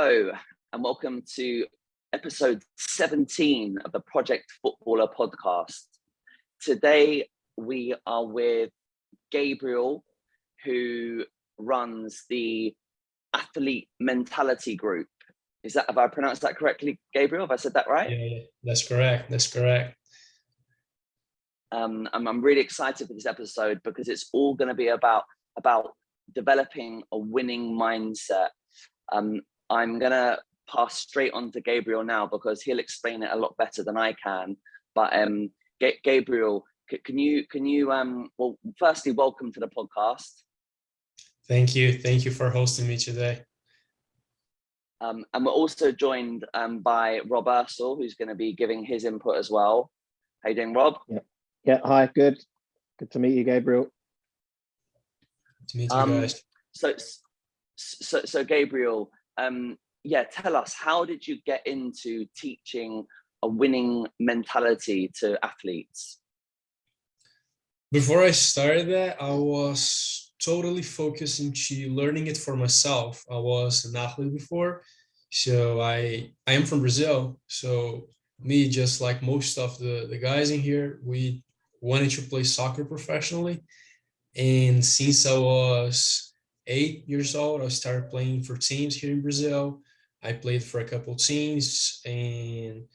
Hello, and welcome to episode 17 of the Project Footballer podcast. Today, we are with Gabriel, who runs the Athlete Mentality Group. Have I pronounced that correctly, Gabriel? Have I said that right? Yeah, that's correct. That's correct. I'm really excited for this episode because it's all going to be about developing a winning mindset. I'm going to pass straight on to Gabriel now because he'll explain it a lot better than I can. But Gabriel, can you well, firstly, welcome to the podcast. Thank you for hosting me today. And we're also joined by Rob Ursel, who's going to be giving his input as well. How you doing, Rob? Yeah. Hi. Good to meet you, Gabriel. Good to meet you guys. So Gabriel, tell us, how did you get into teaching a winning mentality to athletes? Before I started that, I was totally focused into learning it for myself. I was an athlete before, so I am from Brazil. So me, just like most of the guys in here, we wanted to play soccer professionally. And since I was 8 years old, I started playing for teams here in Brazil. I played for a couple teams, and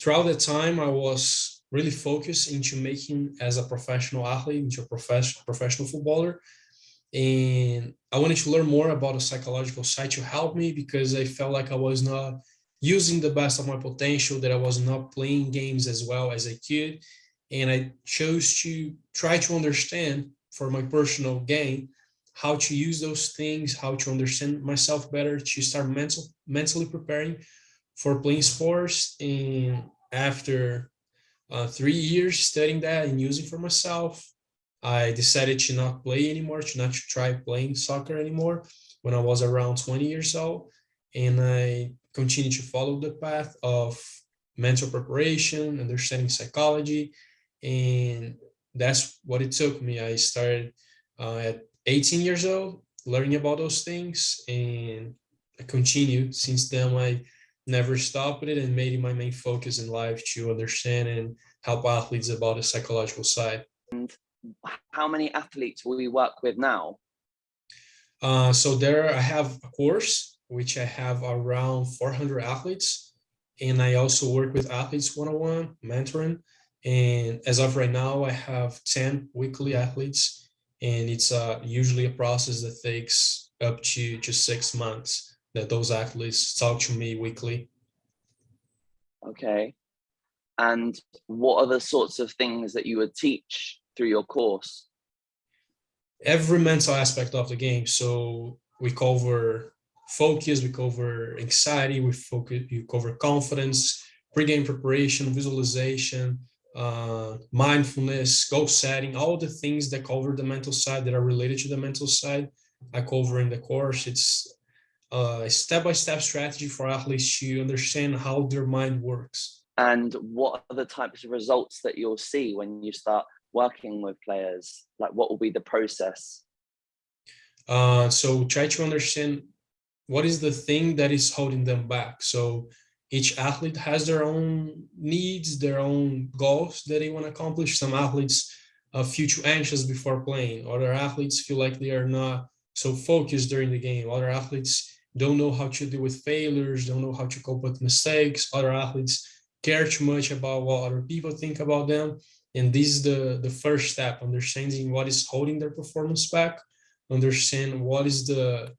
throughout that time, I was really focused into making as a professional athlete, into a professional footballer. And I wanted to learn more about the psychological side to help me, because I felt like I was not using the best of my potential, that I was not playing games as well as I could. And I chose to try to understand for my personal gain how to use those things, how to understand myself better, to start mentally preparing for playing sports. And after 3 years studying that and using for myself, I decided to not play anymore, to try playing soccer anymore when I was around 20 years old. And I continued to follow the path of mental preparation, understanding psychology. And that's what it took me. I started at 18 years old, learning about those things, and I continued since then. I never stopped with it and made it my main focus in life to understand and help athletes about the psychological side. And how many athletes will you work with now? So there I have a course, which I have around 400 athletes. And I also work with athletes one-on-one, mentoring. And as of right now, I have 10 weekly athletes. And it's usually a process that takes up to just 6 months that those athletes talk to me weekly. Okay. And what are the sorts of things that you would teach through your course? Every mental aspect of the game. So we cover focus, we cover anxiety, you cover confidence, pre-game preparation, visualization, mindfulness, goal setting, all the things that cover the mental side, that are related to the mental side, I cover in the course. It's a step-by-step strategy for athletes to understand how their mind works. And what are the types of results that you'll see when you start working with players? Like, what will be the process? So try to understand what is the thing that is holding them back. So each athlete has their own needs, their own goals that they want to accomplish. Some athletes feel too anxious before playing. Other athletes feel like they are not so focused during the game. Other athletes don't know how to deal with failures, don't know how to cope with mistakes. Other athletes care too much about what other people think about them. And this is the first step, understanding what is holding their performance back, understand what is the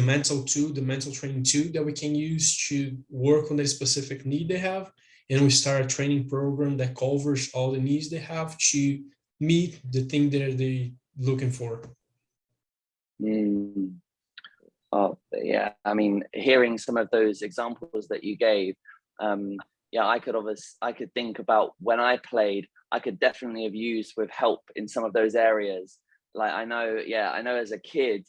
mental tool, the mental training tool that we can use to work on the specific need they have. And we start a training program that covers all the needs they have to meet the thing that they're looking for. Oh, yeah. I mean, hearing some of those examples that you gave, I could think about when I played, I could definitely have used with help in some of those areas. Like, I know as a kid,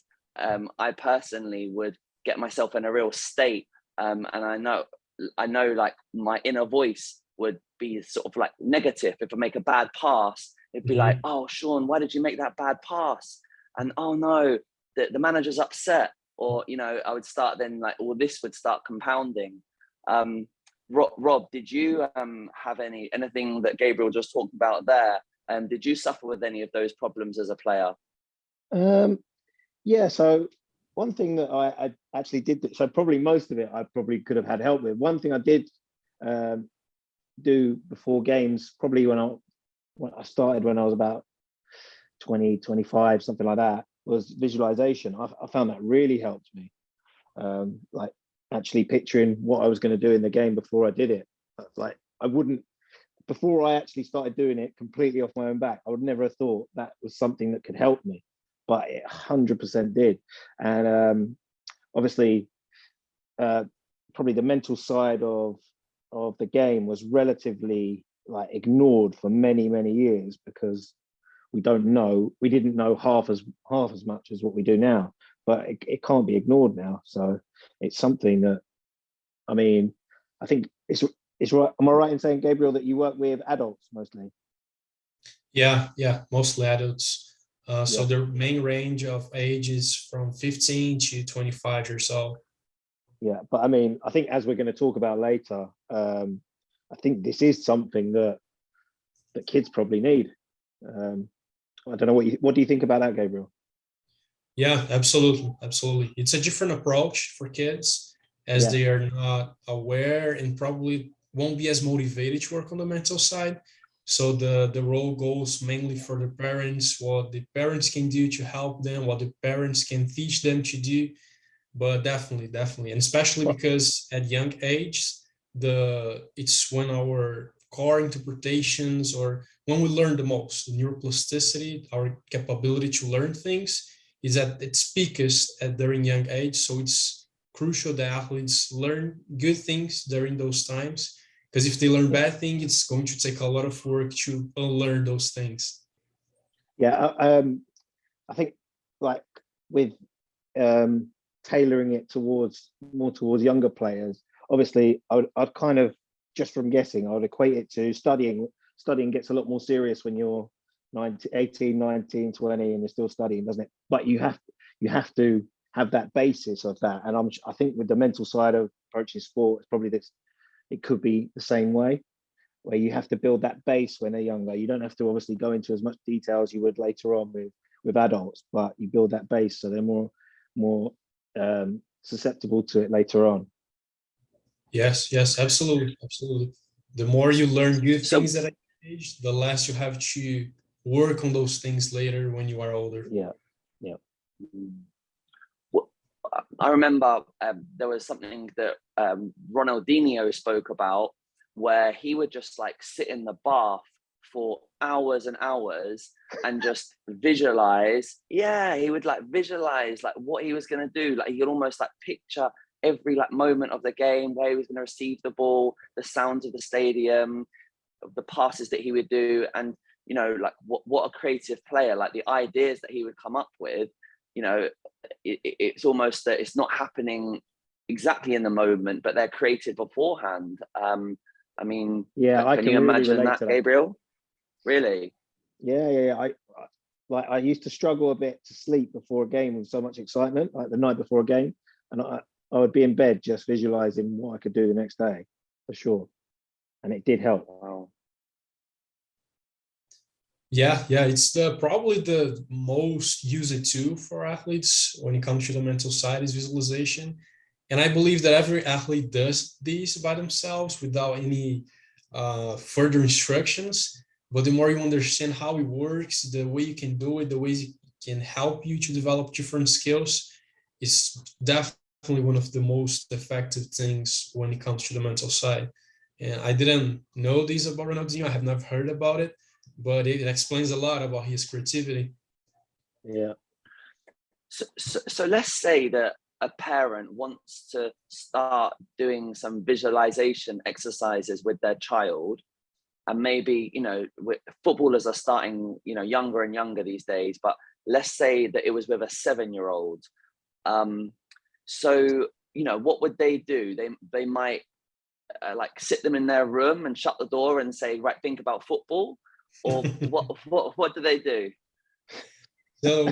I personally would get myself in a real state. And I know like my inner voice would be sort of like negative. If I make a bad pass, it'd be like, oh, Sean, why did you make that bad pass? And oh no, the manager's upset. or I would start then like, or this would start compounding. Rob, did you have anything that Gabriel just talked about there? Did you suffer with any of those problems as a player? Yeah, so one thing that I actually did, so probably most of it I probably could have had help with. One thing I did do before games, probably when I started when I was about 20, 25, something like that, was visualization. I found that really helped me. Like actually picturing what I was going to do in the game before I did it. Like I wouldn't, before I actually started doing it completely off my own back, I would never have thought that was something that could help me, but it 100% did. And obviously, probably the mental side of the game was relatively like ignored for many, many years, because we didn't know half as much as what we do now, but it can't be ignored now. So it's something that, I mean, I think it's right. Am I right in saying, Gabriel, that you work with adults mostly? Yeah, mostly adults. So Yeah. the main range of age is from 15 to 25 years old. Yeah, but I mean, I think as we're going to talk about later, I think this is something that kids probably need. I don't know what do you think about that, Gabriel? Yeah, absolutely. It's a different approach for kids, as they are not aware and probably won't be as motivated to work on the mental side. So the role goes mainly for the parents, what the parents can do to help them, what the parents can teach them to do. But definitely, and especially because at young age, it's when our core interpretations, or when we learn the most, the neuroplasticity, our capability to learn things, is at its peakest during young age. So it's crucial that athletes learn good things during those times, because if they learn bad things, it's going to take a lot of work to unlearn those things. Yeah, I think like with tailoring it more towards younger players, obviously I'd kind of, just from guessing, I would equate it to studying. Studying gets a lot more serious when you're 18, 19, 20 and you're still studying, doesn't it? But you have to have that basis of that. And I think with the mental side of approaching sport, it's probably it could be the same way, where you have to build that base when they're younger. You don't have to obviously go into as much detail as you would later on with adults, but you build that base so they're more susceptible to it later on. Yes, absolutely. The more you learn good things at an age, the less you have to work on those things later when you are older. Yeah. Well, I remember there was something that Ronaldinho spoke about, where he would just like sit in the bath for hours and hours and just visualize. Yeah, he would like visualize like what he was going to do. Like he could almost like picture every like moment of the game, where he was going to receive the ball, the sounds of the stadium, the passes that he would do. And like what a creative player, like the ideas that he would come up with, it's almost that it's not happening exactly in the moment, but they're created beforehand. I mean, can you imagine that, Gabriel? Really? Yeah. I used to struggle a bit to sleep before a game with so much excitement, like the night before a game, and I would be in bed just visualizing what I could do the next day, for sure, and it did help. Wow. Yeah, it's probably the most used tool for athletes when it comes to the mental side is visualization. And I believe that every athlete does this by themselves without any further instructions. But the more you understand how it works, the way you can do it, the ways it can help you to develop different skills, is definitely one of the most effective things when it comes to the mental side. And I didn't know this about Ronaldinho. I have never heard about it, but it explains a lot about his creativity. Yeah. So let's say that a parent wants to start doing some visualization exercises with their child, and maybe footballers are starting younger and younger these days, but let's say that it was with a 7-year-old. So what would they do? They might like sit them in their room and shut the door and say, right, think about football, or what do they do? So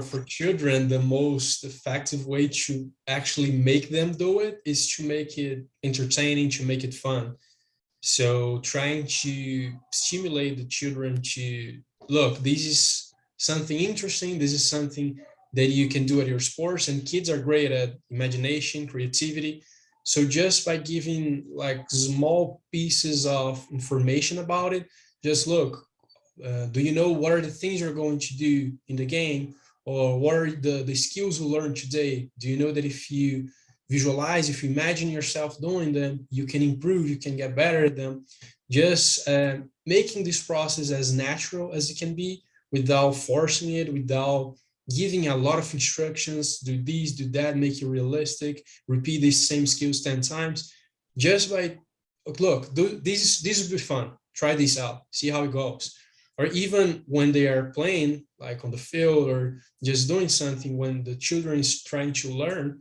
for children, the most effective way to actually make them do it is to make it entertaining, to make it fun. So trying to stimulate the children to look, this is something interesting. This is something that you can do at your sports, and kids are great at imagination, creativity. So just by giving like small pieces of information about it, just look, do you know what are the things you're going to do in the game, or what are the skills you learned today? Do you know that if you visualize, if you imagine yourself doing them, you can improve, you can get better at them? Just making this process as natural as it can be, without forcing it, without giving a lot of instructions, do this, do that, make it realistic, repeat these same skills 10 times. Just by, look, this will be fun, try this out, see how it goes. Or even when they are playing, like on the field or just doing something, when the children is trying to learn,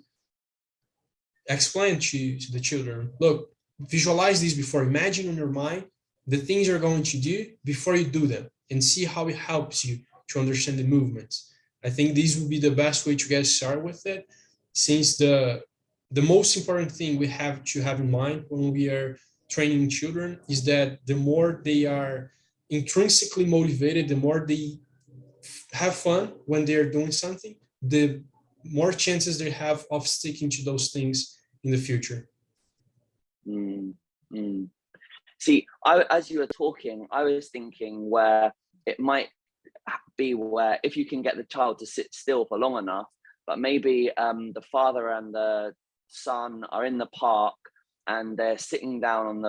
explain to the children, look, visualize this before, imagine in your mind the things you're going to do before you do them, and see how it helps you to understand the movements. I think this will be the best way to get started with it, since the most important thing we have to have in mind when we are training children is that the more they are intrinsically motivated, the more they have fun when they are doing something, the more chances they have of sticking to those things in the future. Mm, mm. See, as you were talking, I was thinking where it might be where if you can get the child to sit still for long enough, but maybe the father and the son are in the park and they're sitting down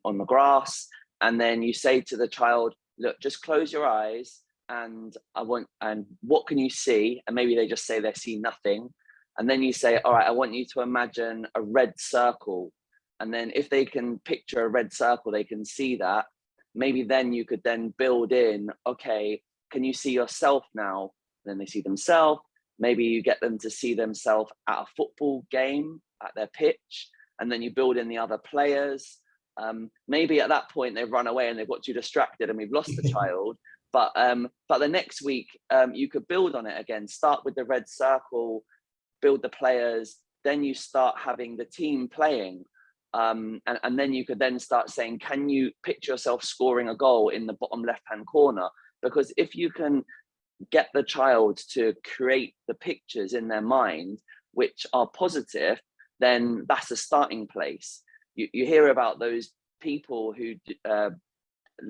on the grass, and then you say to the child, look, just close your eyes, and what can you see? And maybe they just say they see nothing, and then you say, all right, I want you to imagine a red circle. And then if they can picture a red circle, they can see that. Maybe then you could then build in, okay, can you see yourself now? Then they see themselves. Maybe you get them to see themselves at a football game, at their pitch, and then you build in the other players. Maybe at that point they've run away and they've got you distracted and we've lost the child. But the next week you could build on it again. Start with the red circle, build the players. Then you start having the team playing. And then you could then start saying, can you picture yourself scoring a goal in the bottom left-hand corner? Because if you can get the child to create the pictures in their mind, which are positive, then that's a starting place. You hear about those people who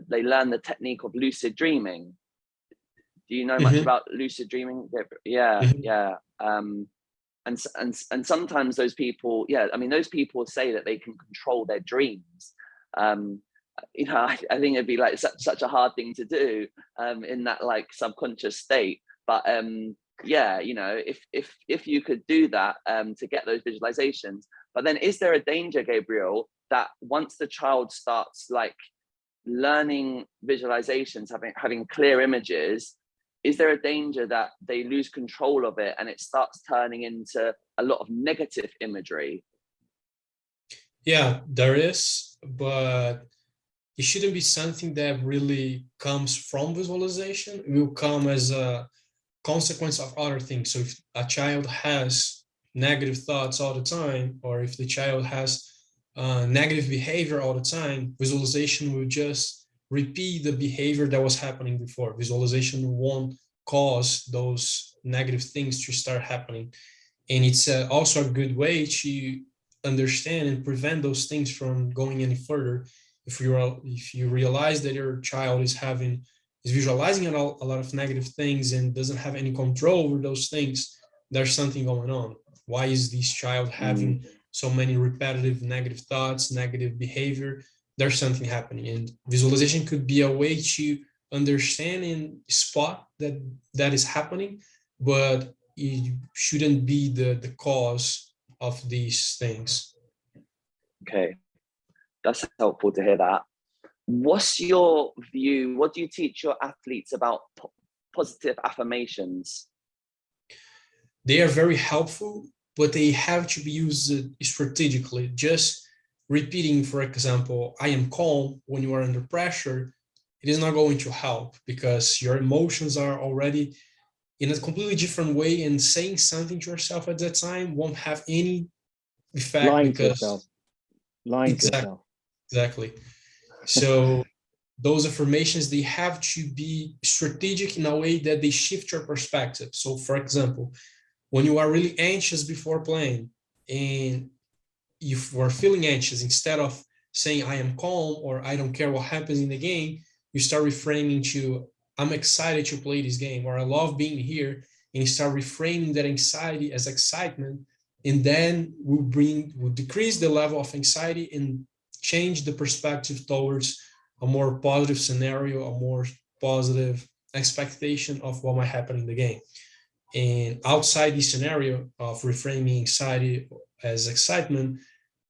they learn the technique of lucid dreaming. Do you know much about lucid dreaming? Yeah, yeah. And sometimes those people, those people say that they can control their dreams. I think it'd be like such a hard thing to do in that like subconscious state. But if you could do that to get those visualizations. But then is there a danger, Gabriel, that once the child starts like learning visualizations, having clear images, is there a danger that they lose control of it and it starts turning into a lot of negative imagery? Yeah, there is, but it shouldn't be something that really comes from visualization. It will come as a consequence of other things. So if a child has negative thoughts all the time, or if the child has negative behavior all the time, visualization will just repeat the behavior that was happening before. Visualization won't cause those negative things to start happening. And it's also a good way to understand and prevent those things from going any further. If you realize that your child is visualizing a lot of negative things and doesn't have any control over those things, there's something going on. Why is this child having so many repetitive negative thoughts, negative behavior? There's something happening, and visualization could be a way to understand and spot that is happening, but it shouldn't be the cause of these things. Okay, that's helpful to hear that. What's your view? What do you teach your athletes about positive affirmations? They are very helpful, but they have to be used strategically. Just repeating, for example, I am calm when you are under pressure, it is not going to help, because your emotions are already in a completely different way, and saying something to yourself at that time won't have any effect. Lying to Because yourself. Lying to exactly, yourself. exactly. So those affirmations, they have to be strategic in a way that they shift your perspective. So for example, when you are really anxious before playing, and you are feeling anxious, instead of saying I am calm or I don't care what happens in the game, you start reframing to I'm excited to play this game, or I love being here, and you start reframing that anxiety as excitement, and then will decrease the level of anxiety and change the perspective towards a more positive scenario, a more positive expectation of what might happen in the game. And outside the scenario of reframing anxiety as excitement,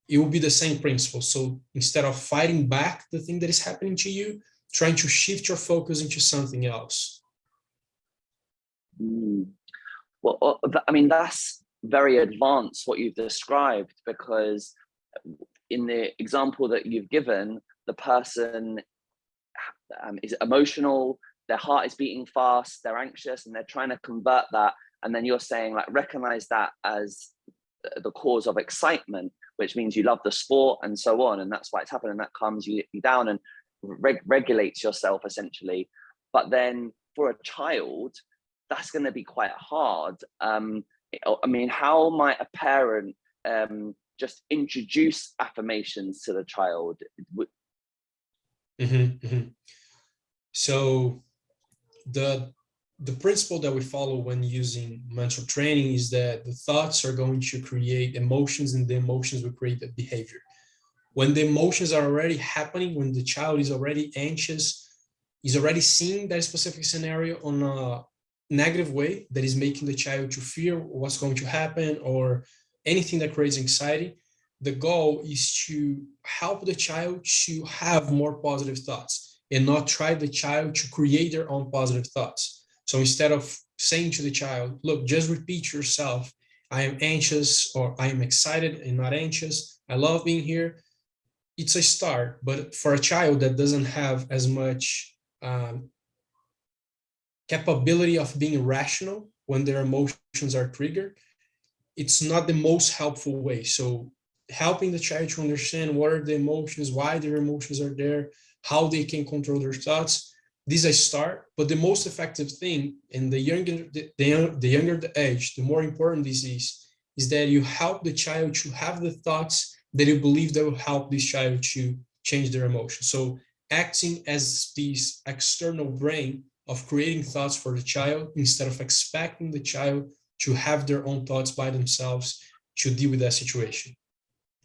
it will be the same principle. So instead of fighting back the thing that is happening to you, trying to shift your focus into something else. Well, I mean, that's very advanced what you've described, because in the example that you've given, the person is emotional, their heart is beating fast, they're anxious, and they're trying to convert that. And then you're saying, like, recognize that as the cause of excitement, which means you love the sport and so on, and that's why it's happening. That calms you down and regulates yourself essentially. But then for a child, that's going to be quite hard. I mean, how might a parent just introduce affirmations to the child? So the principle that we follow when using mental training is that the thoughts are going to create emotions, and the emotions will create the behavior. When the emotions are already happening, when the child is already anxious, is already seeing that specific scenario on a negative way that is making the child to fear what's going to happen or anything that creates anxiety, the goal is to help the child to have more positive thoughts and not try the child to create their own positive thoughts. So instead of saying to the child, look, just repeat yourself, I am anxious, or I am excited and not anxious, I love being here. It's a start, but for a child that doesn't have as much capability of being rational when their emotions are triggered, it's not the most helpful way. So helping the child to understand what are the emotions, why their emotions are there, how they can control their thoughts, this is a start. But the most effective thing, and the younger the age, the more important this is that you help the child to have the thoughts that you believe that will help this child to change their emotions. So acting as this external brain of creating thoughts for the child, instead of expecting the child to have their own thoughts by themselves to deal with that situation.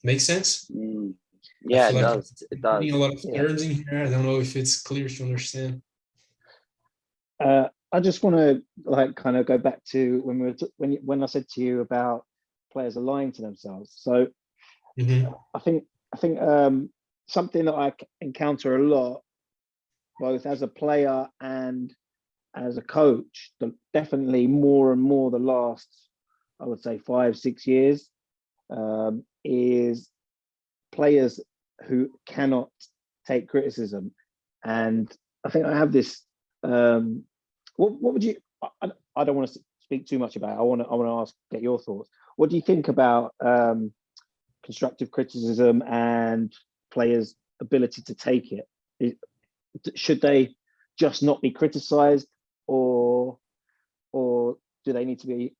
Make sense? Yeah, it like does. It does. a lot of terms in here. I don't know if it's clear to understand. I just want to kind of go back to when I said to you about players are lying to themselves. So I think something that I encounter a lot, both as a player and as a coach, definitely more and more the last, I would say 5-6 years, is players who cannot take criticism. And I think I have this, what would you, I don't want to speak too much about it. I want to get your thoughts. What do you think about constructive criticism and players' ability to take it? Should they just not be criticized, or do they need to be,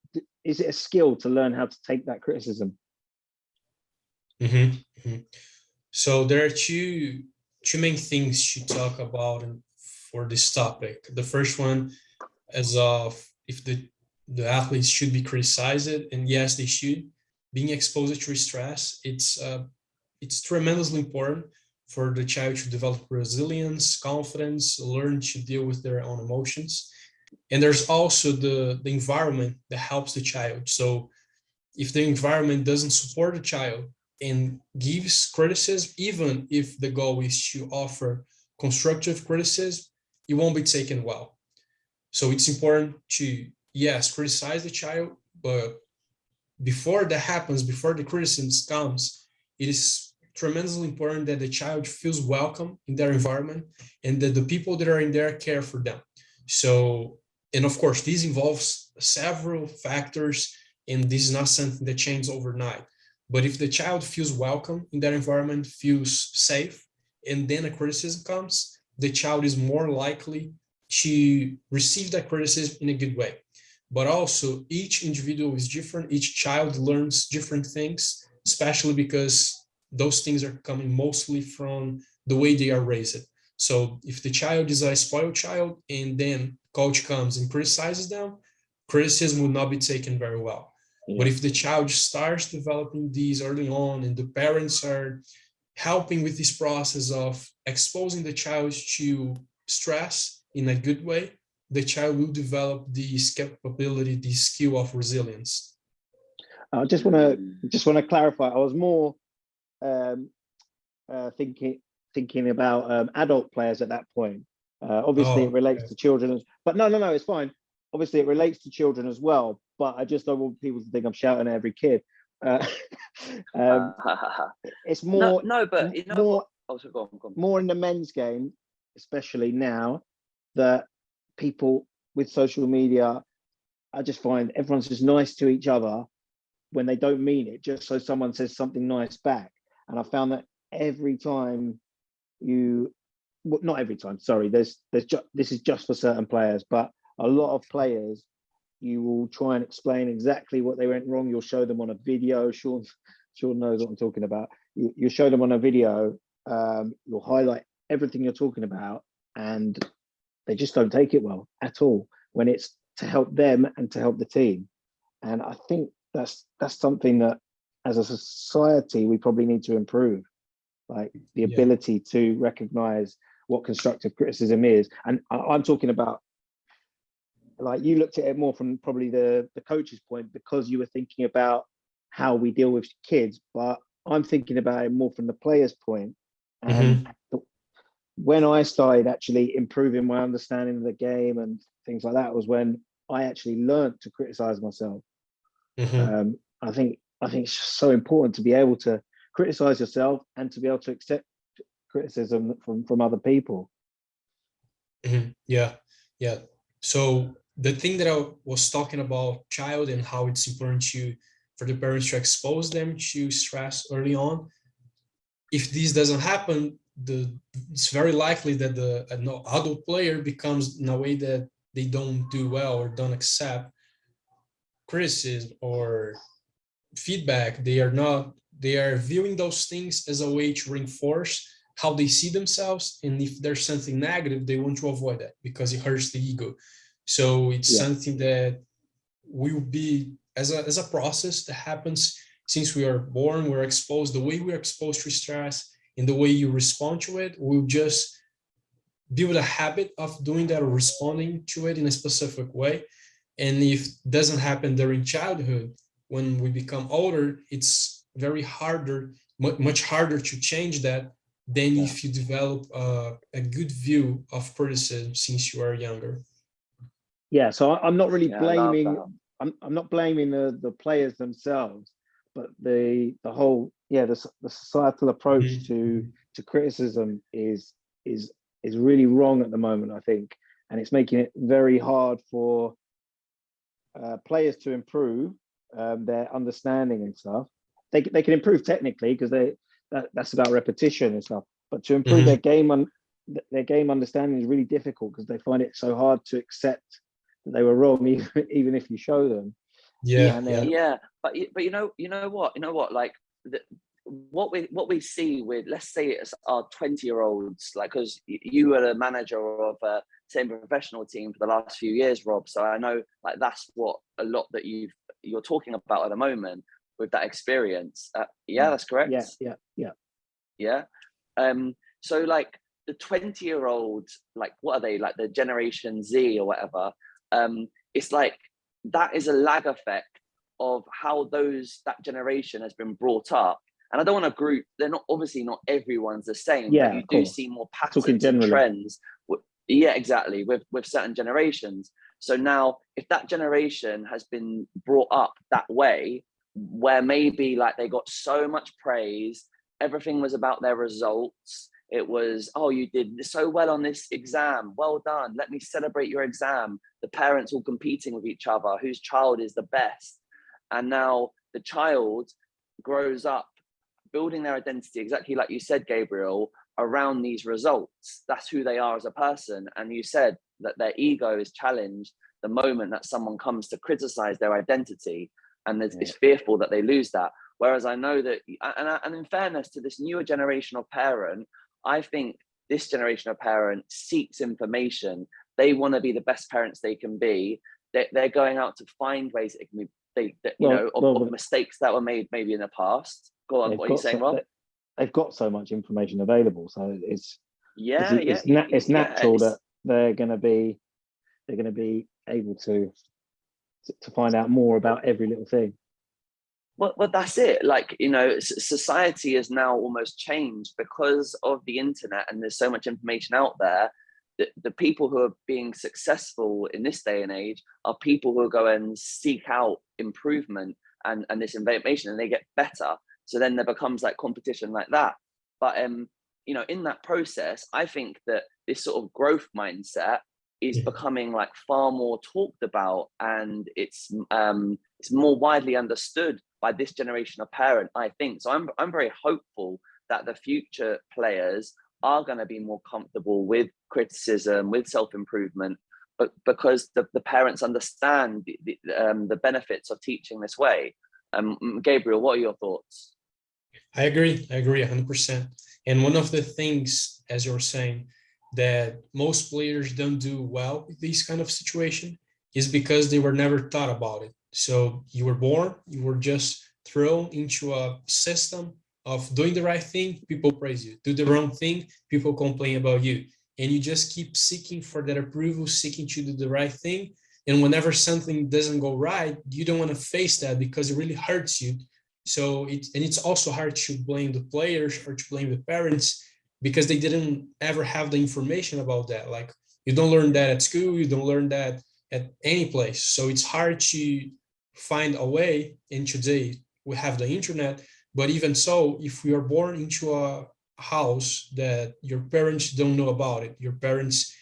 is it a skill to learn how to take that criticism? So there are two main things to talk about for this topic. The first one is of if the athletes should be criticized, and yes, they should. Being exposed to stress, it's tremendously important for the child to develop resilience, confidence, learn to deal with their own emotions. And there's also the environment that helps the child. So if the environment doesn't support the child and gives criticism, even if the goal is to offer constructive criticism, it won't be taken well. So it's important to, yes, criticize the child, but before that happens, before the criticism comes, it is tremendously important that the child feels welcome in their environment and that the people that are in there care for them. So, and of course, this involves several factors, and this is not something that changes overnight. But if the child feels welcome in that environment, feels safe, and then a criticism comes, the child is more likely to receive that criticism in a good way. But also, each individual is different. Each child learns different things, especially because those things are coming mostly from the way they are raised. So if the child is a spoiled child and then coach comes and criticizes them, criticism will not be taken very well. Yeah. But if the child starts developing these early on and the parents are helping with this process of exposing the child to stress in a good way, the child will develop this capability, this skill of resilience. I just want to clarify. I was more thinking about adult players at that point. Obviously, it relates to children, but no, it's fine. Obviously, it relates to children as well. But I just don't want people to think I'm shouting at every kid. It's more but you know more, what? Oh, so go on. More in the men's game, especially now that people with social media, I just find everyone's just nice to each other when they don't mean it, just so someone says something nice back. And I found that every time not every time, sorry, this is just for certain players, but a lot of players, you will try and explain exactly what they went wrong. You'll show them on a video. Sean knows what I'm talking about. You show them on a video. You'll highlight everything you're talking about, and they just don't take it well at all when it's to help them and to help the team. And I think that's something that, as a society, we probably need to improve, like the ability to recognize what constructive criticism is. And I'm talking about, like, you looked at it more from probably the coach's point because you were thinking about how we deal with kids, but I'm thinking about it more from the player's point. And when I started actually improving my understanding of the game and things like that was when I actually learned to criticize myself. I think it's so important to be able to criticize yourself and to be able to accept criticism from other people. Yeah. So the thing that I was talking about child and how it's important for the parents to expose them to stress early on. If this doesn't happen, it's very likely that the adult player becomes in a way that they don't do well or don't accept criticism or feedback. They are viewing those things as a way to reinforce how they see themselves. And if there's something negative, they want to avoid that because it hurts the ego. So it's something that will be as a process that happens since we are born. We're exposed, the way we're exposed to stress and the way you respond to it will just build a habit of doing that or responding to it in a specific way. And if it doesn't happen during childhood, when we become older, it's much harder to change that than if you develop a good view of criticism since you are younger. Yeah, so I'm not really blaming. I'm not blaming the players themselves, but the whole the societal approach to criticism is really wrong at the moment, I think, and it's making it very hard for players to improve their understanding and stuff. They can improve technically because that's about repetition and stuff, but to improve their game understanding is really difficult because they find it so hard to accept that they were wrong, even if you show them. But you know what, like what we see with, let's say it's our 20-year-olds, like, because you were a manager of a same professional team for the last few years, Rob, so I know, like, that's what a lot that you're talking about at the moment with that experience. That's correct. Yeah. So like the 20-year-olds, like, what are they, like the Generation Z or whatever? It's like that is a lag effect of how that generation has been brought up. And I don't want to group, they're not, obviously not everyone's the same, but you do see more patterns and trends. Exactly, with certain generations. So now if that generation has been brought up that way, where maybe like they got so much praise, everything was about their results. It was, oh, you did so well on this exam, well done, let me celebrate your exam. The parents all competing with each other, whose child is the best. And now the child grows up building their identity, exactly like you said, Gabriel, around these results. That's who they are as a person. And you said that their ego is challenged the moment that someone comes to criticize their identity, and it's fearful that they lose that. Whereas I know that, and in fairness to this newer generation of parent, I think this generation of parent seeks information. They want to be the best parents they can be. They're going out to find ways it can be, of mistakes that were made maybe in the past. Go on, what are you saying, Rob? They've got so much information available, so it's natural that they're going to be able to find out more about every little thing. Well, that's it. Like, society is now almost changed because of the internet, and there's so much information out there. The people who are being successful in this day and age are people who go and seek out improvement and this information, and they get better. So then there becomes like competition like that. But in that process, I think that this sort of growth mindset is becoming like far more talked about, and it's more widely understood by this generation of parent, I think. So I'm very hopeful that the future players are going to be more comfortable with criticism, with self-improvement, but because the parents understand the benefits of teaching this way. Gabriel, what are your thoughts? I agree 100%. And one of the things, as you're saying, that most players don't do well with this kind of situation is because they were never taught about it. So you were born, you were just thrown into a system of doing the right thing, people praise you. Do the wrong thing, people complain about you. And you just keep seeking for that approval, seeking to do the right thing. And whenever something doesn't go right, you don't want to face that because it really hurts you. So it's also hard to blame the players or to blame the parents because they didn't ever have the information about that. Like, you don't learn that at school, you don't learn that at any place. So it's hard to find a way. And today we have the internet, but even so, if we are born into a house that your parents don't know about it, your parents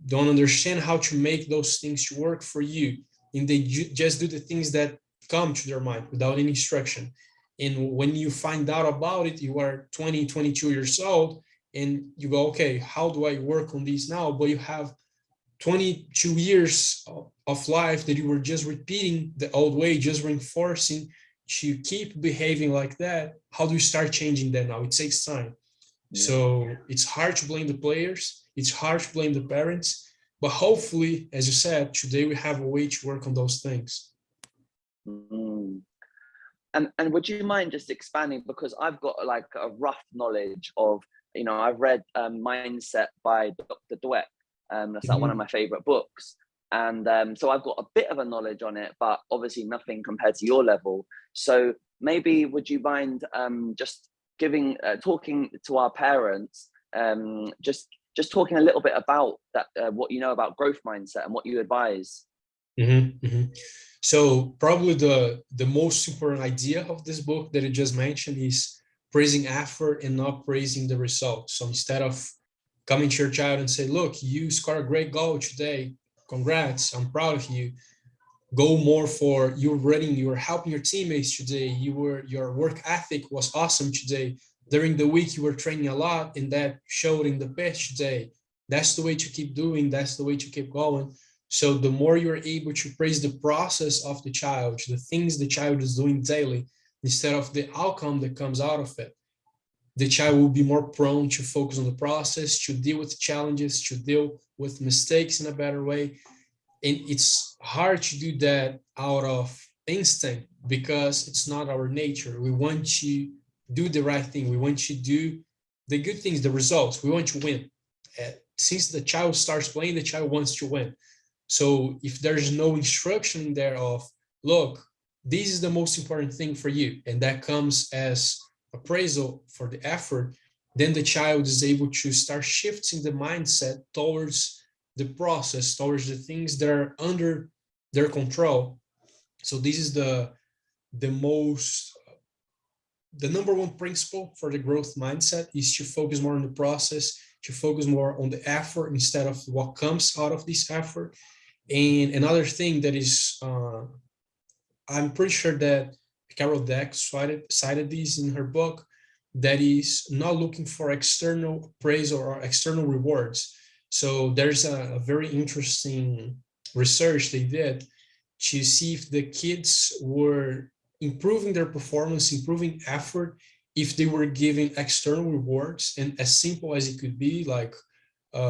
don't understand how to make those things to work for you, and they just do the things that come to their mind without any instruction. And when you find out about it, you are 20, 22 years old, and you go, okay, how do I work on this now? But you have 22 years of life that you were just repeating the old way, just reinforcing to keep behaving like that. How do you start changing that now? It takes time. So it's hard to blame the players. It's hard to blame the parents. But hopefully, as you said, today we have a way to work on those things. And would you mind just expanding, because I've got like a rough knowledge of, I've read Mindset by Dr. Dweck. That's like one of my favorite books. And so I've got a bit of a knowledge on it, but obviously nothing compared to your level. So maybe would you mind just talking to our parents, just talking a little bit about that, what you know about growth mindset and what you advise? So probably the most important idea of this book that you just mentioned is praising effort and not praising the result. So instead of coming to your child and say, look, you scored a great goal today, congrats, I'm proud of you. Go more for you were helping your teammates today, your work ethic was awesome today. During the week you were training a lot, and that showed in the pitch today. That's the way to keep doing, that's the way to keep going. So the more you're able to praise the process of the child, the things the child is doing daily, instead of the outcome that comes out of it, the child will be more prone to focus on the process, to deal with challenges, to deal with mistakes in a better way. And it's hard to do that out of instinct because it's not our nature. We want to do the right thing. We want to do the good things, the results. We want to win. Since the child starts playing, the child wants to win. So if there's no instruction there of, look, this is the most important thing for you, and that comes as appraisal for the effort, then the child is able to start shifting the mindset towards the process, towards the things that are under their control. So this is the the number one principle for the growth mindset is to focus more on the process, to focus more on the effort instead of what comes out of this effort. And another thing that is, I'm pretty sure that Carol Dweck cited this in her book, that is not looking for external praise or external rewards. So there's a very interesting research they did to see if the kids were improving their performance, improving effort, if they were giving external rewards, and as simple as it could be, like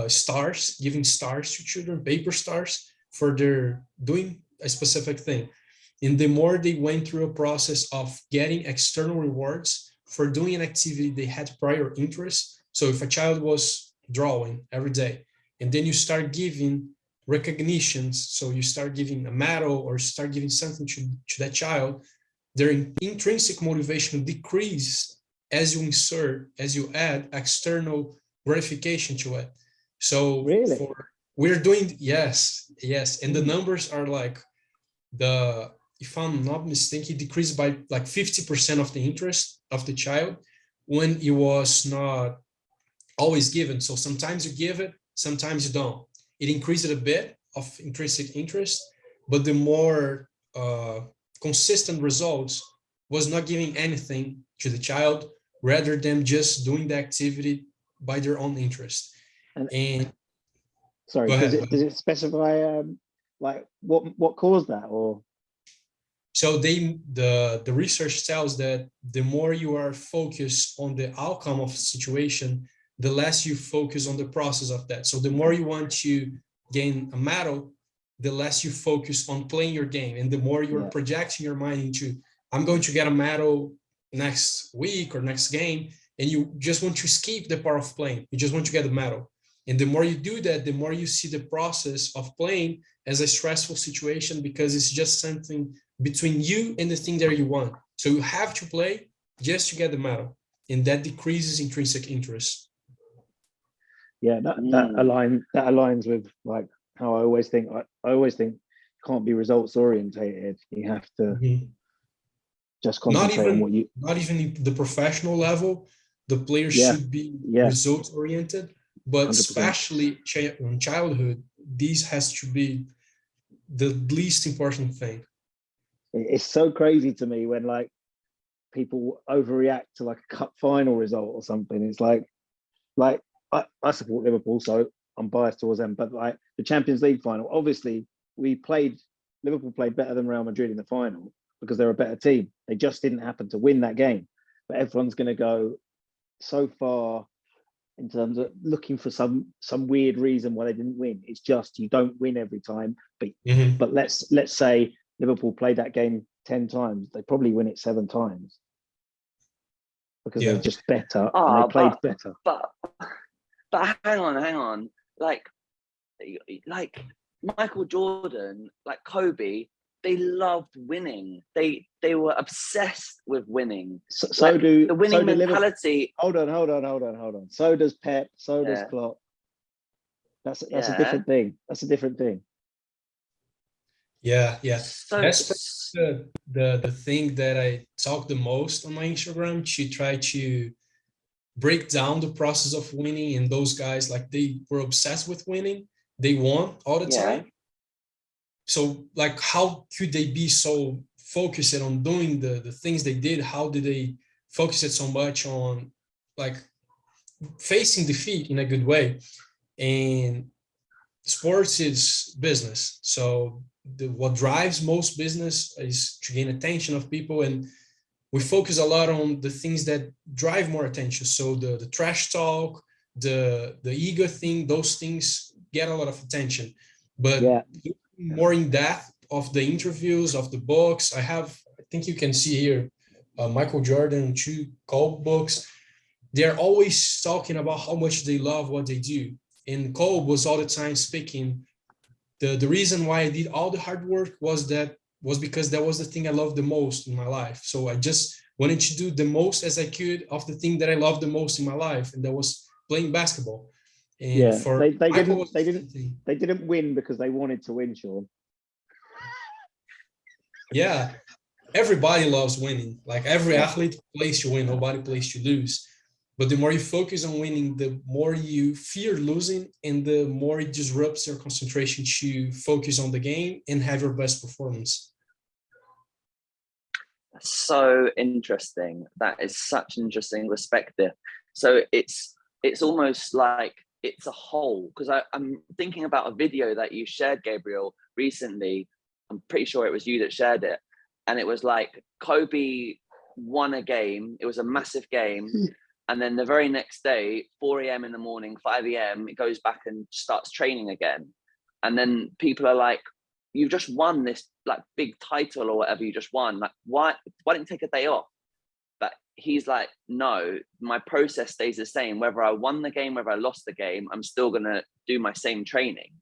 stars, giving stars to children, paper stars, for their doing a specific thing. And the more they went through a process of getting external rewards for doing an activity they had prior interest. So if a child was drawing every day, and then you start giving recognitions, so you start giving a medal or start giving something to that child, their intrinsic motivation decreases as you add external gratification to it. So Really? we're doing, yes. And the numbers are like, if I'm not mistaken, it decreased by like 50% of the interest of the child when it was not always given. So sometimes you give it, sometimes you don't. It increased a bit of intrinsic interest, but the more consistent results was not giving anything to the child, rather than just doing the activity by their own interest. And sorry, does it specify like what caused that? Or so the research tells that the more you are focused on the outcome of a situation, the less you focus on the process of that. So the more you want to gain a medal, the less you focus on playing your game, and the more you're projecting your mind into, I'm going to get a medal next week or next game, and you just want to skip the part of playing. You just want to get the medal. And the more you do that, the more you see the process of playing as a stressful situation, because it's just something between you and the thing that you want. So you have to play just to get the medal, and that decreases intrinsic interest. Yeah, that aligns with like how I always think. I always think you can't be results orientated. You have to just concentrate on what you. Not even the professional level, the player should be results oriented. But 100%. Especially in childhood, this has to be the least important thing. It's so crazy to me when like people overreact to like a cup final result or something. It's like I support Liverpool, so I'm biased towards them. But like the Champions League final, obviously Liverpool played better than Real Madrid in the final because they're a better team. They just didn't happen to win that game. But everyone's going to go so far in terms of looking for some weird reason why they didn't win. It's just you don't win every time. But let's say Liverpool played that game 10 times. They probably win it 7 times because they're just better and they played better. But hang on. Like Michael Jordan, like Kobe, they loved winning. They were obsessed with winning. So like, do the winning mentality. Hold on. So does Pep. So does Klopp. That's a different thing. That's a different thing. Yeah. That's the thing that I talk the most on my Instagram, to try to break down the process of winning. And those guys, like, they were obsessed with winning. They won all the time. So like, how could they be so focused on doing the things they did? How did they focus it so much on like facing defeat in a good way? And sports is business. So what drives most business is to gain attention of people. And we focus a lot on the things that drive more attention. So the trash talk, the ego thing, those things get a lot of attention. But more in depth of the interviews, of the books, I think you can see here, Michael Jordan, 2 Kolb books. They're always talking about how much they love what they do. And Kolb was all the time speaking, the reason why I did all the hard work was because that was the thing I loved the most in my life. So I just wanted to do the most as I could of the thing that I loved the most in my life, and that was playing basketball. And they didn't win because they wanted to win, Sean. Yeah. everybody loves winning. Like every athlete plays to win, nobody plays to lose. But the more you focus on winning, the more you fear losing, and the more it disrupts your concentration to focus on the game and have your best performance. So interesting. That is such an interesting perspective. So it's almost like it's a whole, because I'm thinking about a video that you shared, Gabriel, recently. I'm pretty sure it was you that shared it. And it was like Kobe won a game. It was a massive game. And then the very next day, 4 a.m. in the morning, 5 a.m., it goes back and starts training again. And then people are like, you've just won this like big title or whatever you just won. Like, why don't you take a day off? But he's like, no, my process stays the same. Whether I won the game, whether I lost the game, I'm still going to do my same training.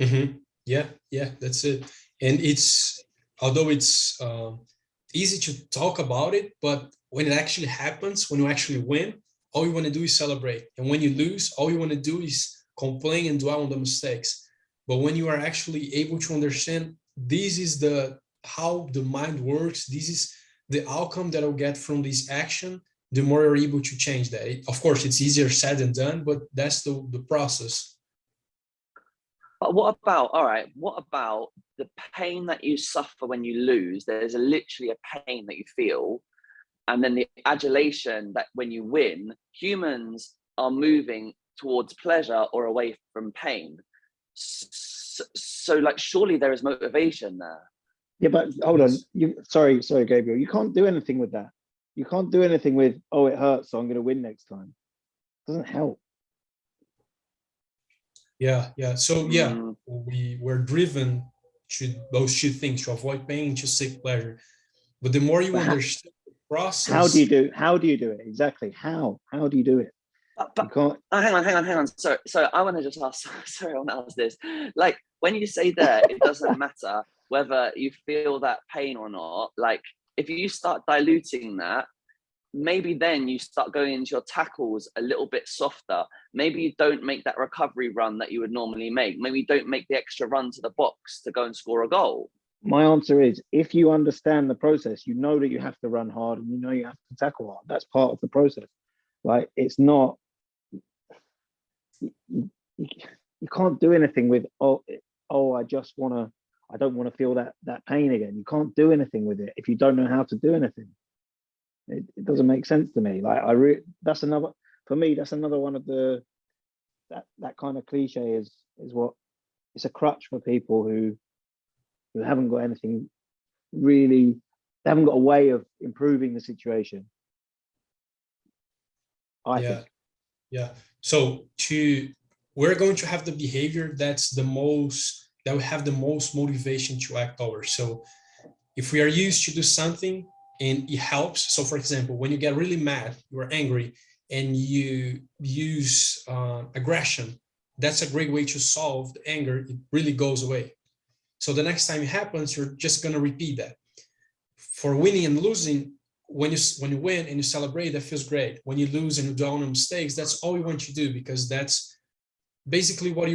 Mm-hmm. Yeah, that's it. And although it's easy to talk about it, but when it actually happens, when you actually win, all you want to do is celebrate. And when you lose, all you want to do is complain and dwell on the mistakes. But when you are actually able to understand, this is how the mind works, this is the outcome that I'll get from this action, the more you're able to change that. Of course, it's easier said than done, but that's the process. But what about the pain that you suffer when you lose? There's literally a pain that you feel. And then the adulation that when you win, humans are moving towards pleasure or away from pain. So like, surely there is motivation there. Yeah, but hold on. Sorry, Gabriel. You can't do anything with that. You can't do anything with, oh, it hurts, so I'm going to win next time. It doesn't help. Yeah. So we're driven to those two things, to avoid pain, to seek pleasure. But the more you understand the process, how do you do it exactly? How do you do it? But hang on. So I want to just ask. Sorry, I want to ask this. Like, when you say that, it doesn't matter whether you feel that pain or not. Like, if you start diluting that, maybe then you start going into your tackles a little bit softer. Maybe you don't make that recovery run that you would normally make. Maybe you don't make the extra run to the box to go and score a goal. My answer is, if you understand the process, you know that you have to run hard and you know you have to tackle hard. That's part of the process. Like, it's not, you can't do anything with, I don't want to feel that pain again. You can't do anything with it if you don't know how to do anything. It doesn't make sense to me. Like, that's another one of that kind of cliche is what it's a crutch for people who haven't got anything really, they haven't got a way of improving the situation. I think. Yeah. So we're going to have the behavior that we have the most motivation to act over. So if we are used to do something and it helps. So for example, when you get really mad, you're angry, and you use aggression, that's a great way to solve the anger. It really goes away. So the next time it happens, you're just going to repeat that. For winning and losing, when you win and you celebrate, that feels great. When you lose and you dwell on mistakes, that's all you want to do, because that's basically what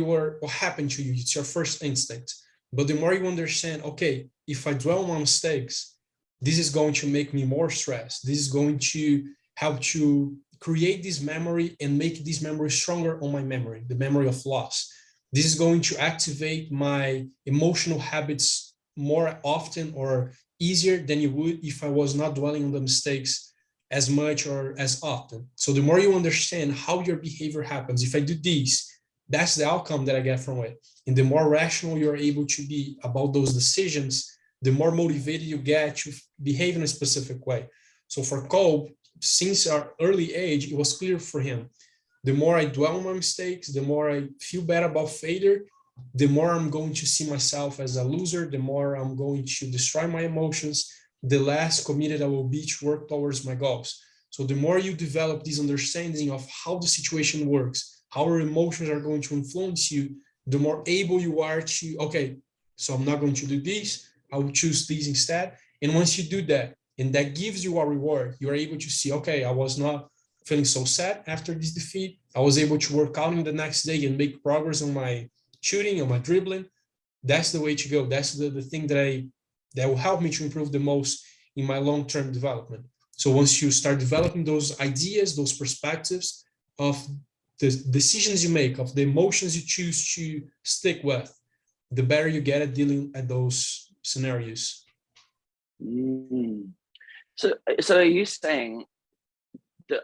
happened to you. It's your first instinct. But the more you understand, okay, if I dwell on my mistakes, this is going to make me more stressed. This is going to help to create this memory and make this memory stronger on my memory, the memory of loss. This is going to activate my emotional habits more often or easier than you would if I was not dwelling on the mistakes as much or as often. So the more you understand how your behavior happens, if I do this, that's the outcome that I get from it. And the more rational you're able to be about those decisions, the more motivated you get to behave in a specific way. So for Cole, since our early age, it was clear for him. The more I dwell on my mistakes, the more I feel bad about failure, the more I'm going to see myself as a loser, the more I'm going to destroy my emotions, the less committed I will be to work towards my goals. So the more you develop this understanding of how the situation works, how your emotions are going to influence you, the more able you are to, okay, so I'm not going to do this, I will choose this instead. And once you do that, and that gives you a reward, you're able to see, okay, I was not feeling so sad after this defeat. I was able to work out in the next day and make progress on my shooting, on my dribbling. That's the way to go. That's the thing that I that will help me to improve the most in my long-term development. So once you start developing those ideas, those perspectives of the decisions you make, of the emotions you choose to stick with, the better you get at dealing at those scenarios. So are you saying that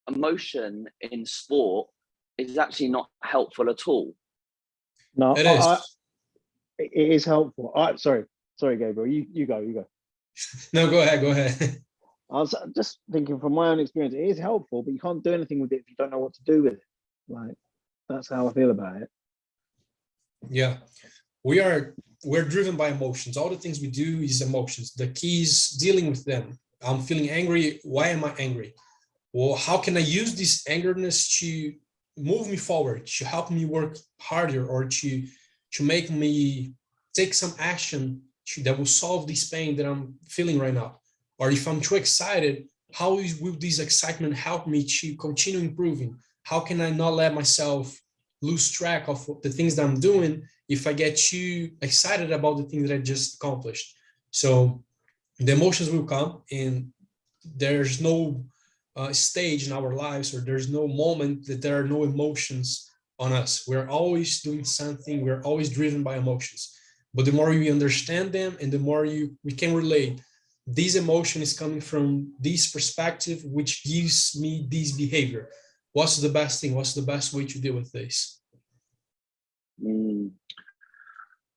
emotion in sport is actually not helpful at all? No, It is. it is helpful. Sorry, Gabriel. You go. No, go ahead. I was just thinking from my own experience, it is helpful, but you can't do anything with it if you don't know what to do with it. Like, that's how I feel about it. Yeah, we're driven by emotions. All the things we do is emotions. The key is dealing with them. I'm feeling angry. Why am I angry? Well, how can I use this angerness to move me forward, to help me work harder, or to make me take some action that will solve this pain that I'm feeling right now? Or if I'm too excited, how will this excitement help me to continue improving? How can I not let myself lose track of the things that I'm doing if I get too excited about the thing that I just accomplished? So the emotions will come, and there's no stage in our lives, or there's no moment that there are no emotions on us. We're always doing something. We're always driven by emotions. But the more we understand them, and the more we can relate, this emotion is coming from this perspective, which gives me this behavior. What's the best thing? What's the best way to deal with this?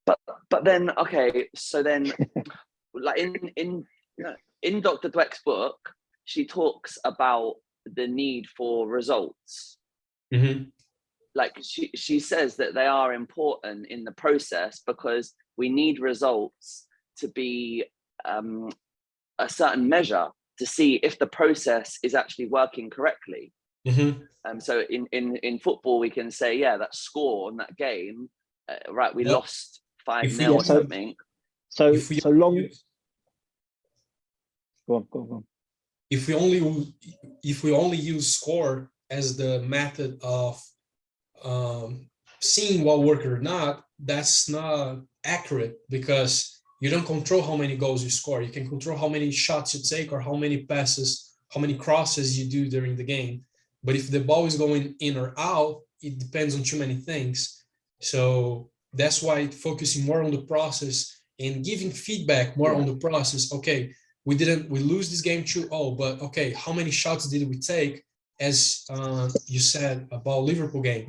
But then, okay, so then, like in Dr. Dweck's book, she talks about the need for results. Mm-hmm. Like she says that they are important in the process because we need results to be a certain measure to see if the process is actually working correctly. Mm-hmm. So in football, we can say, yeah, that score on that game, right, we lost 5-0 or something. So long. Go on. If we only use score as the method of seeing what worked or not, that's not accurate, because you don't control how many goals you score. You can control how many shots you take, or how many passes, how many crosses you do during the game. But if the ball is going in or out, it depends on too many things. So that's why focusing more on the process and giving feedback more on the process. Okay, we lose this game 2-0, but okay, how many shots did we take? As you said about Liverpool game,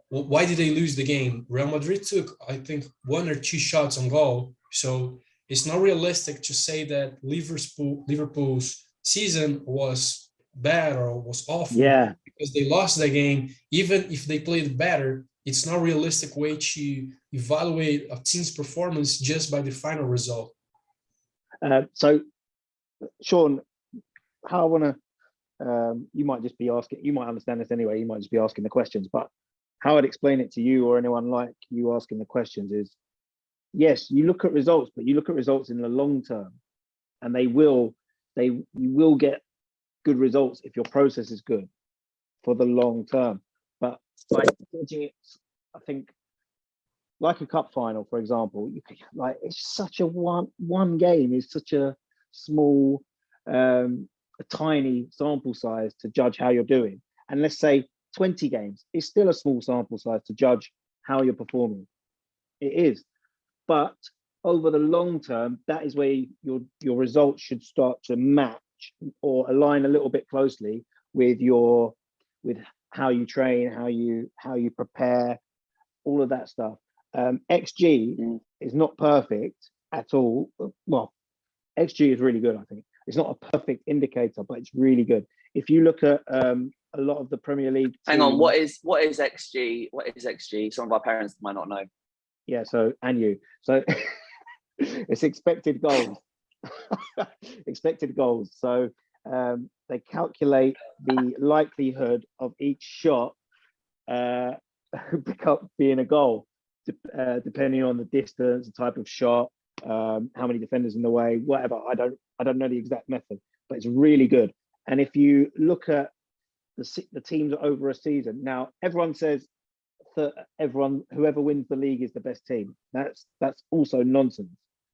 why did they lose the game? Real Madrid took, I think, 1 or 2 shots on goal. So it's not realistic to say that Liverpool's season was bad or was awful because they lost the game. Even if they played better, it's not a realistic way to evaluate a team's performance just by the final result. So, Sean, how I want to, you might just be asking, you might understand this anyway, you might just be asking the questions, but how I'd explain it to you or anyone like you asking the questions is, yes, you look at results, but you look at results in the long term, and you will get good results if your process is good for the long term. But by judging it, I think, like a cup final, for example, like it's such a one game is such a small, a tiny sample size to judge how you're doing. And let's say 20 games is still a small sample size to judge how you're performing. It is, but over the long term, that is where your results should start to match or align a little bit closely with how you train, how you prepare, all of that stuff. XG is not perfect at all. Well, XG is really good, I think. It's not a perfect indicator, but it's really good. If you look at a lot of the Premier League teams, hang on, what is XG? What is XG? Some of our parents might not know. Yeah, so it's expected goals. Expected goals. So they calculate the likelihood of each shot being a goal, depending on the distance, the type of shot, how many defenders in the way, whatever. I don't know the exact method, but it's really good. And if you look at the teams over a season, now everyone says that whoever wins the league is the best team. That's also nonsense.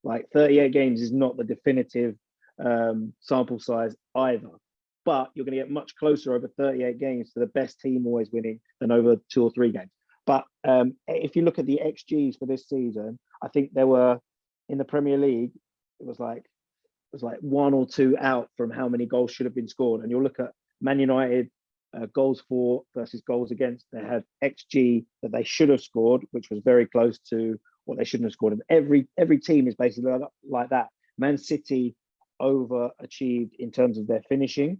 Like 38 games is not the definitive sample size either. But you're going to get much closer over 38 games to the best team always winning than over 2 or 3 games. But if you look at the XGs for this season, I think there were in the Premier League, it was like 1 or 2 out from how many goals should have been scored. And you'll look at Man United goals for versus goals against. They had XG that they should have scored, which was very close to what they shouldn't have scored. And every team is basically like that. Man City overachieved in terms of their finishing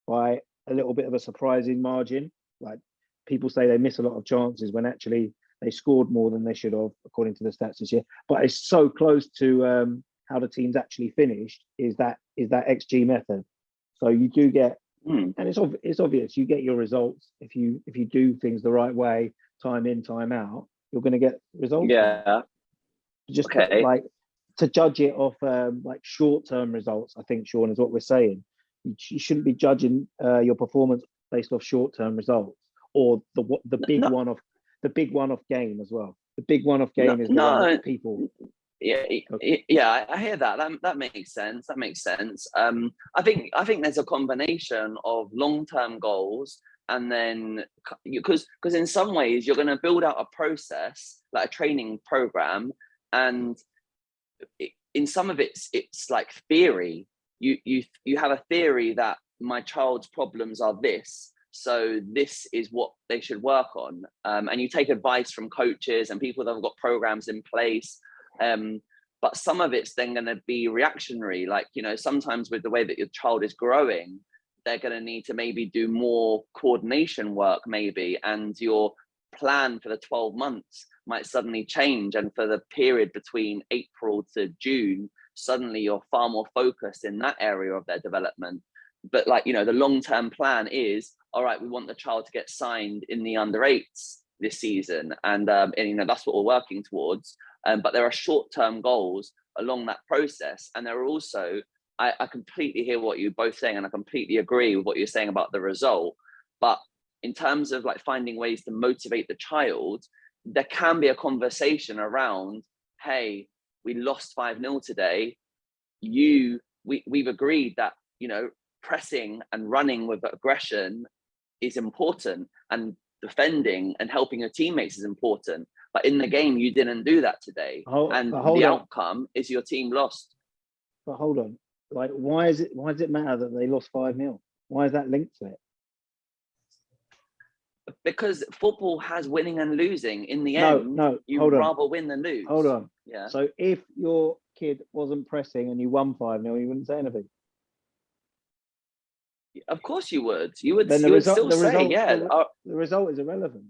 by a little bit of a surprising margin. Like people say they miss a lot of chances when actually they scored more than they should have, according to the stats this year. But it's so close to how the teams actually finished is that XG method. So you do get, and it's obvious, you get your results if you do things the right way, time in, time out, you're going to get results. Yeah. Just okay. like to judge it off like short-term results, I think, Sean, is what we're saying. You shouldn't be judging your performance based off short-term results or the big one-off game as well. The big one-off game is the one that people. Yeah, I hear that. That makes sense. That makes sense. I think there's a combination of long-term goals, and then because in some ways you're going to build out a process like a training program, and in some of it's like theory. You have a theory that my child's problems are this, so this is what they should work on, and you take advice from coaches and people that have got programs in place. But some of it's then going to be reactionary, like, you know, sometimes with the way that your child is growing, they're going to need to maybe do more coordination work maybe, and your plan for the 12 months might suddenly change, and for the period between April to June, suddenly you're far more focused in that area of their development. But like, you know, the long-term plan is, all right, we want the child to get signed in the under-8s this season, and you know, that's what we're working towards. But there are short-term goals along that process, and there are also, I completely hear what you're both saying, and I completely agree with what you're saying about the result. But in terms of like finding ways to motivate the child, there can be a conversation around, hey, we lost 5-0 today. We've agreed that, you know, pressing and running with aggression is important, and defending and helping your teammates is important. But in the game, you didn't do that today, and the outcome is your team lost. But hold on, like, why does it matter that they lost 5-0? Why is that linked to it? Because football has winning and losing. In the end, you'd rather win than lose. Hold on. Yeah. So if your kid wasn't pressing and you won 5-0, you wouldn't say anything. Of course you would. You would Then the result is irrelevant.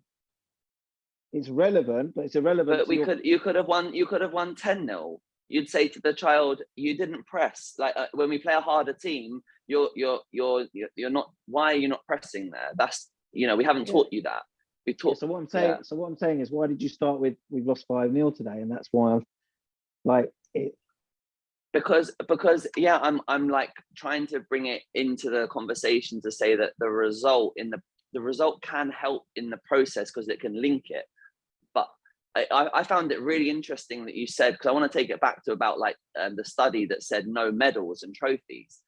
It's relevant, but it's irrelevant. But you could have won 10-0. You'd say to the child, you didn't press. Like when we play a harder team, you're not. Why are you not pressing there? That's, you know, we haven't taught you that. We taught. So what I'm saying is, why did you start with we've lost 5-0 today, and that's why I'm like it. Because I'm like trying to bring it into the conversation to say that the result can help in the process because it can link it. But I found it really interesting that you said, because I want to take it back to about like the study that said no medals and trophies,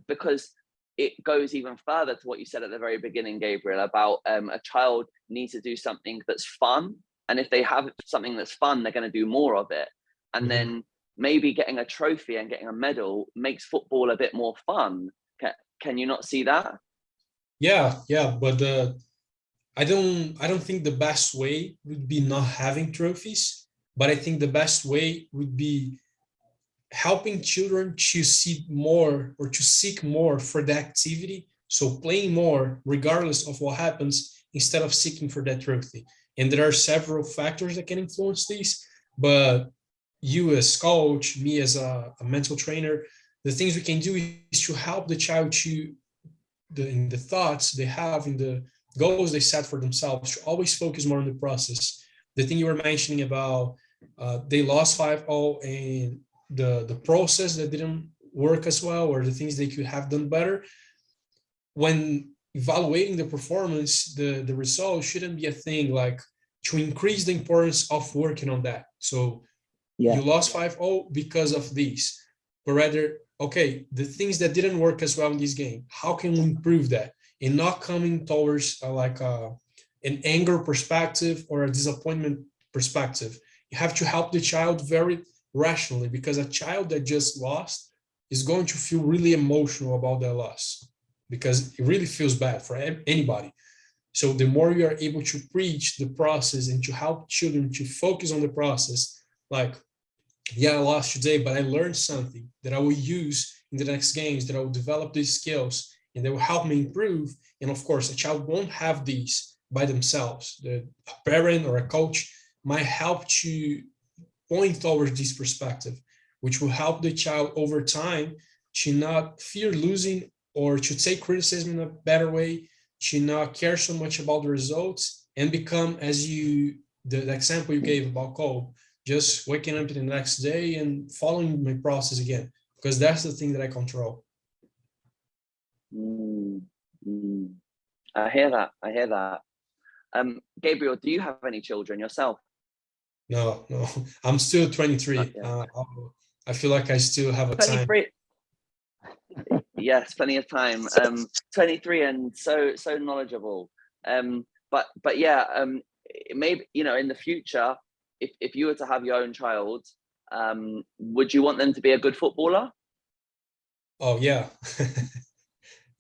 because it goes even further to what you said at the very beginning, Gabriel, about a child needs to do something that's fun, and if they have something that's fun, they're going to do more of it, and then maybe getting a trophy and getting a medal makes football a bit more fun. Can you not see that? Yeah, but I don't think the best way would be not having trophies, but I think the best way would be helping children to see more or to seek more for the activity. So playing more regardless of what happens instead of seeking for that trophy. And there are several factors that can influence these, but you as coach, me as a mental trainer, the things we can do is to help the child in the thoughts they have, in the goals they set for themselves, to always focus more on the process. The thing you were mentioning about they lost 5-0 and the process that didn't work as well, or the things they could have done better. When evaluating the performance, the result shouldn't be a thing like to increase the importance of working on that. So You lost 5-0 because of these, but rather, okay, the things that didn't work as well in this game, how can we improve that? And not coming towards an anger perspective or a disappointment perspective. You have to help the child very rationally, because a child that just lost is going to feel really emotional about their loss, because it really feels bad for anybody. So the more you are able to preach the process and to help children to focus on the process, like, yeah, I lost today, but I learned something that I will use in the next games, that I will develop these skills and they will help me improve. And of course, a child won't have these by themselves. A parent or a coach might help to point towards this perspective, which will help the child over time to not fear losing, or to take criticism in a better way, to not care so much about the results, and become, as the example you gave about Cole, just waking up the next day and following my process again, because that's the thing that I control. I hear that. Gabriel, do you have any children yourself? No, I'm still 23. I feel like I still have a 23. Time. Yes, plenty of time. 23 and so knowledgeable. But yeah, maybe, in the future, if you were to have your own child, would you want them to be a good footballer? Oh yeah.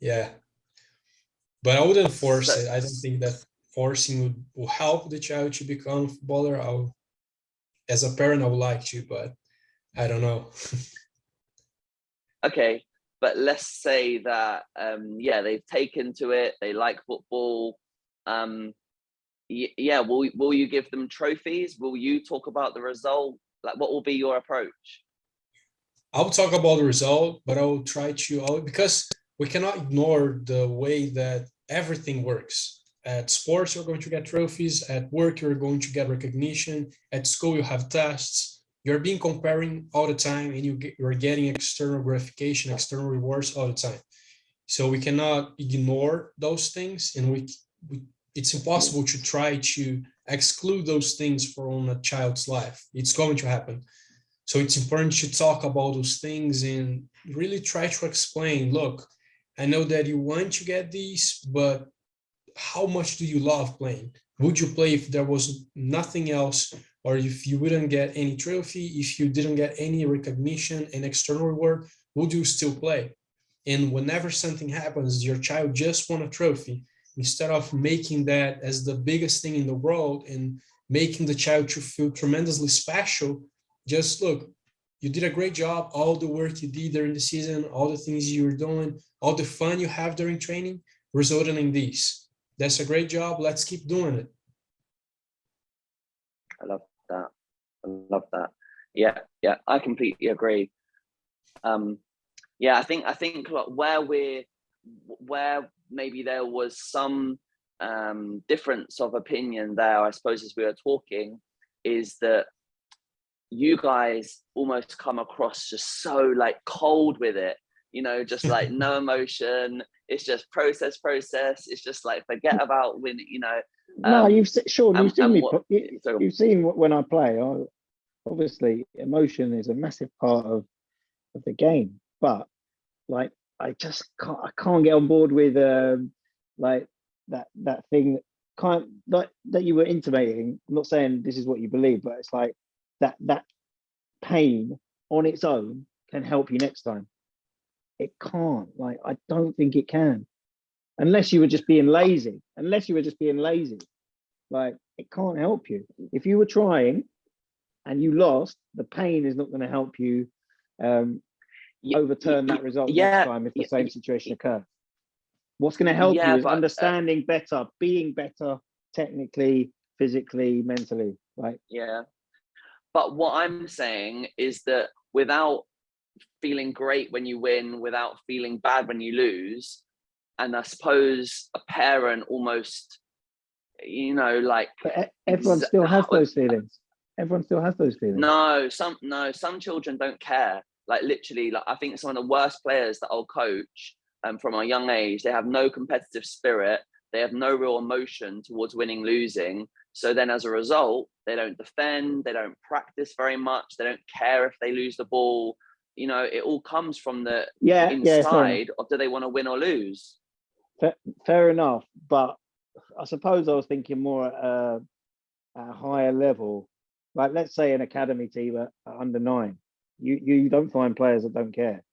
Yeah, but I wouldn't force it. I don't think that forcing will help the child to become a footballer. As a parent, I would like to, but I don't know. Okay, but let's say that they've taken to it, they like football. Will you give them trophies? Will you talk about the result? Like, what will be your approach? I'll talk about the result, but I will try to, because we cannot ignore the way that everything works. At sports, you're going to get trophies. At work, you're going to get recognition. At school, you have tests. You're being comparing all the time, and you're getting external gratification, external rewards all the time. So we cannot ignore those things, and it's impossible to try to exclude those things from a child's life. It's going to happen. So it's important to talk about those things and really try to explain, look, I know that you want to get these, but how much do you love playing? Would you play if there was nothing else, or if you wouldn't get any trophy, if you didn't get any recognition and external reward, would you still play? And whenever something happens, your child just won a trophy, instead of making that as the biggest thing in the world and making the child to feel tremendously special, just look, you did a great job. All the work you did during the season, all the things you were doing, all the fun you have during training resulted in this. That's a great job. Let's keep doing it. I love that. Yeah, I completely agree. I think where maybe there was some difference of opinion there, I suppose, as we were talking, is that you guys almost come across just so like cold with it, just like no emotion. It's just process. It's just like, forget about when, No, you've seen me. You've seen when I play. Obviously, emotion is a massive part of the game, but like I can't get on board with like that thing that you were intimating. I'm not saying this is what you believe, but it's like that pain on its own can help you next time. It can't. Like, I don't think it can, unless you were just being lazy. Like, it can't help you. If you were trying and you lost, the pain is not going to help you overturn that result next time if the same situation occurs. What's going to help you is understanding better, being better technically, physically, mentally. But what I'm saying is that without feeling great when you win, without feeling bad when you lose, and I suppose a parent almost, like, but everyone still has those feelings. No, some children don't care. Like, literally, like, I think some of the worst players that I'll coach from a young age, they have no competitive spirit. They have no real emotion towards winning, losing. So then as a result, they don't defend, they don't practice very much, they don't care if they lose the ball. You know, it all comes from the inside of, do they want to win or lose? Fair enough. But I suppose I was thinking more at a higher level. Like, let's say an academy team at under 9. You don't find players that don't care,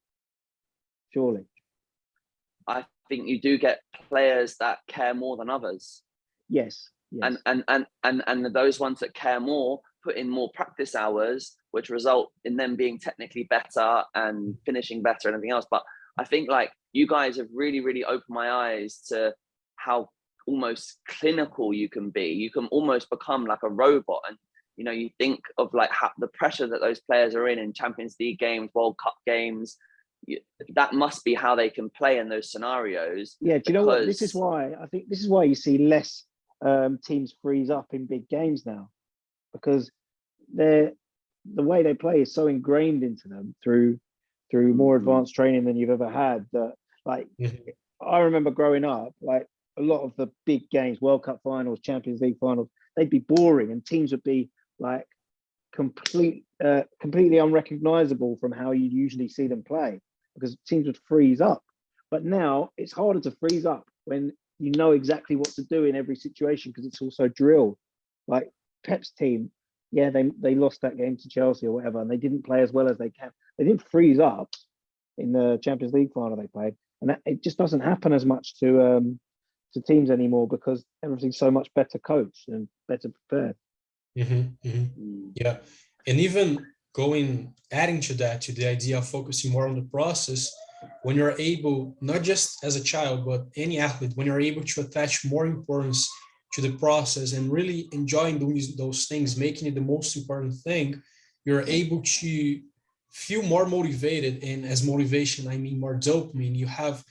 surely. I think you do get players that care more than others. Yes. And those ones that care more put in more practice hours, which result in them being technically better and finishing better and everything else. But I think, like, you guys have really, really opened my eyes to how almost clinical you can be. You can almost become like a robot. And, you know, you think of like how the pressure that those players are in Champions League games, World Cup games, that must be how they can play in those scenarios. Yeah, do you know what? This is why you see less teams freeze up in big games now, because the way they play is so ingrained into them through more advanced training than you've ever had, that, like, I remember growing up, like, a lot of the big games, World Cup finals, Champions League finals, they'd be boring and teams would be like completely unrecognizable from how you usually see them play, because teams would freeze up. But now it's harder to freeze up when you know exactly what to do in every situation, because it's also drilled. Like Pep's team, yeah, they lost that game to Chelsea or whatever, and they didn't play as well as they can. They didn't freeze up in the Champions League final they played, and it just doesn't happen as much to teams anymore, because everything's so much better coached and better prepared. Yeah, and even adding to that, to the idea of focusing more on the process, when you're able, not just as a child, but any athlete, when you're able to attach more importance to the process and really enjoying doing those things, making it the most important thing, you're able to feel more motivated. And as motivation, I mean more dopamine. You have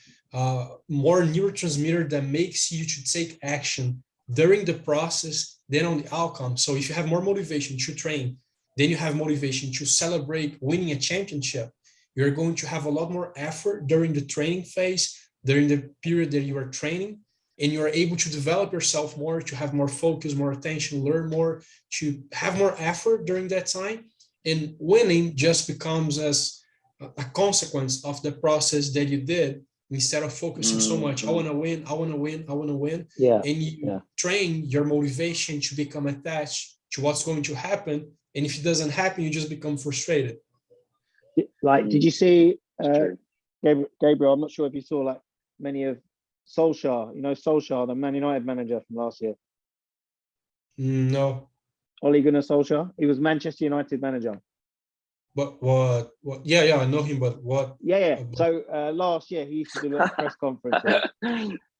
more neurotransmitter that makes you to take action during the process than on the outcome. So if you have more motivation to train, then you have motivation to celebrate winning a championship, you're going to have a lot more effort during the training phase, during the period that you are training, and you're able to develop yourself more, to have more focus, more attention, learn more, to have more effort during that time. And winning just becomes as a consequence of the process that you did, instead of focusing so much, I want to win, I want to win, I want to win. Yeah. And you train your motivation to become attached to what's going to happen. And if it doesn't happen, you just become frustrated. Like, did you see Gabriel? I'm not sure if you saw like many of Solskjaer. You know Solskjaer, the Man United manager from last year. No. Ole Gunnar Solskjaer. He was Manchester United manager. But what? Yeah, I know him. But what? Yeah. So last year he used to do a lot of press conferences,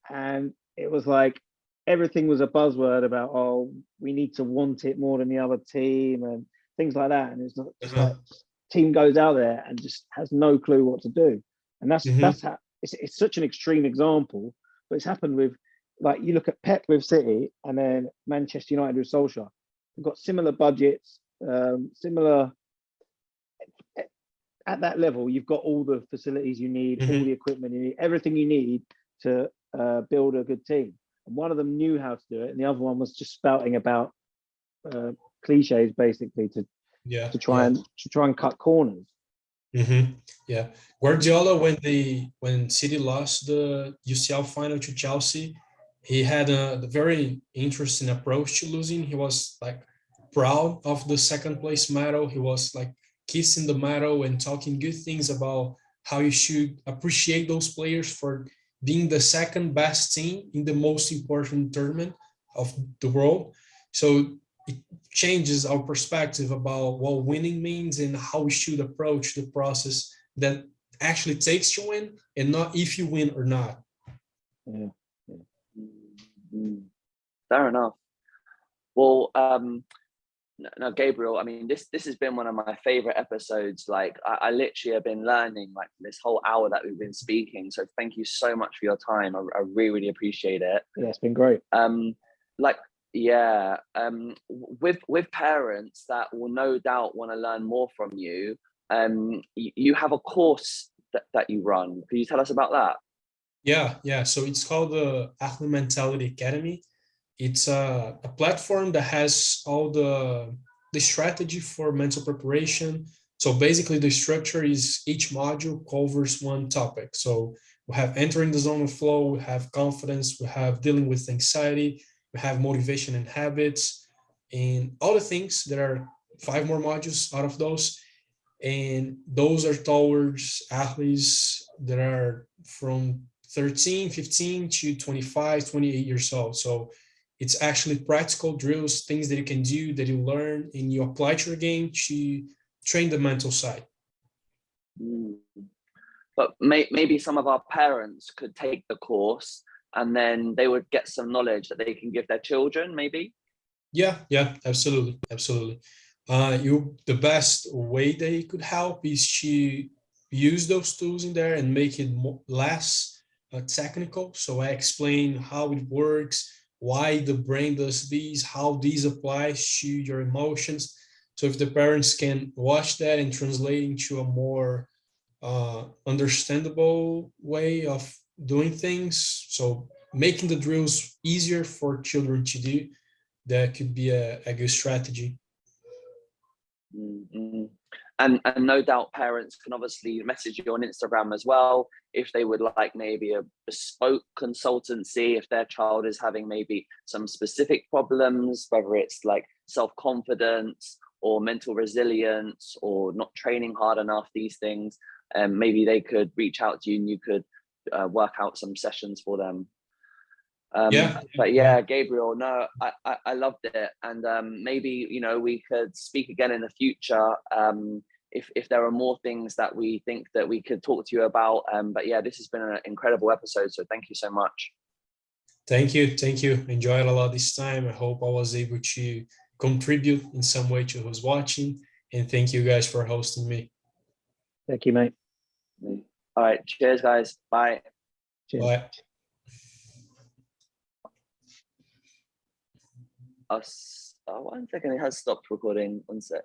and it was like everything was a buzzword about, oh, we need to want it more than the other team and things like that. And it's not just like team goes out there and just has no clue what to do. And that's how it's such an extreme example, but it's happened with, like, you look at Pep with City and then Manchester United with Solskjaer. They've got similar budgets, similar. At that level, you've got all the facilities you need, all the equipment you need, everything you need to build a good team. And one of them knew how to do it, and the other one was just spouting about cliches, basically, to try and cut corners. Yeah, Guardiola, when City lost the UCL final to Chelsea, he had a very interesting approach to losing. He was like proud of the second place medal. He was like kissing the medal and talking good things about how you should appreciate those players for being the second best team in the most important tournament of the world. So it changes our perspective about what winning means and how we should approach the process that actually takes to win, and not if you win or not. Fair enough. Well, now, Gabriel, I mean, this has been one of my favorite episodes. Like, I literally have been learning like this whole hour that we've been speaking. So thank you so much for your time. I really, really appreciate it. Yeah, it's been great. With parents that will no doubt want to learn more from you, you have a course that you run. Can you tell us about that? Yeah. So it's called the Athlete Mentality Academy. it's a platform that has all the strategy for mental preparation. So basically the structure is each module covers one topic. So we have entering the zone of flow, we have confidence, we have dealing with anxiety, we have motivation and habits, and all the things. There are 5 more modules out of those. And those are towards athletes that are from 13, 15 to 25, 28 years old. So it's actually practical drills, things that you can do, that you learn and you apply to your game to train the mental side. Mm. But maybe some of our parents could take the course and then they would get some knowledge that they can give their children, maybe. Yeah, absolutely. The best way that it could help is to use those tools in there and make it less technical. So I explain how it works, why the brain does these, how these applies to your emotions. So if the parents can watch that and translate into a more understandable way of doing things, so making the drills easier for children to do, that could be a good strategy. Mm-hmm. And no doubt parents can obviously message you on Instagram as well if they would like maybe a bespoke consultancy, if their child is having maybe some specific problems, whether it's like self-confidence or mental resilience or not training hard enough, these things. Maybe they could reach out to you and you could work out some sessions for them. But yeah, Gabriel, no, I loved it. And maybe, you know, we could speak again in the future if there are more things that we think that we could talk to you about. But yeah, this has been an incredible episode. So thank you so much. Thank you. Enjoyed a lot this time. I hope I was able to contribute in some way to who's watching. And thank you guys for hosting me. Thank you, mate. All right. Cheers, guys. Bye. Cheers. Bye. Oh, 1 second. It has stopped recording. 1 sec.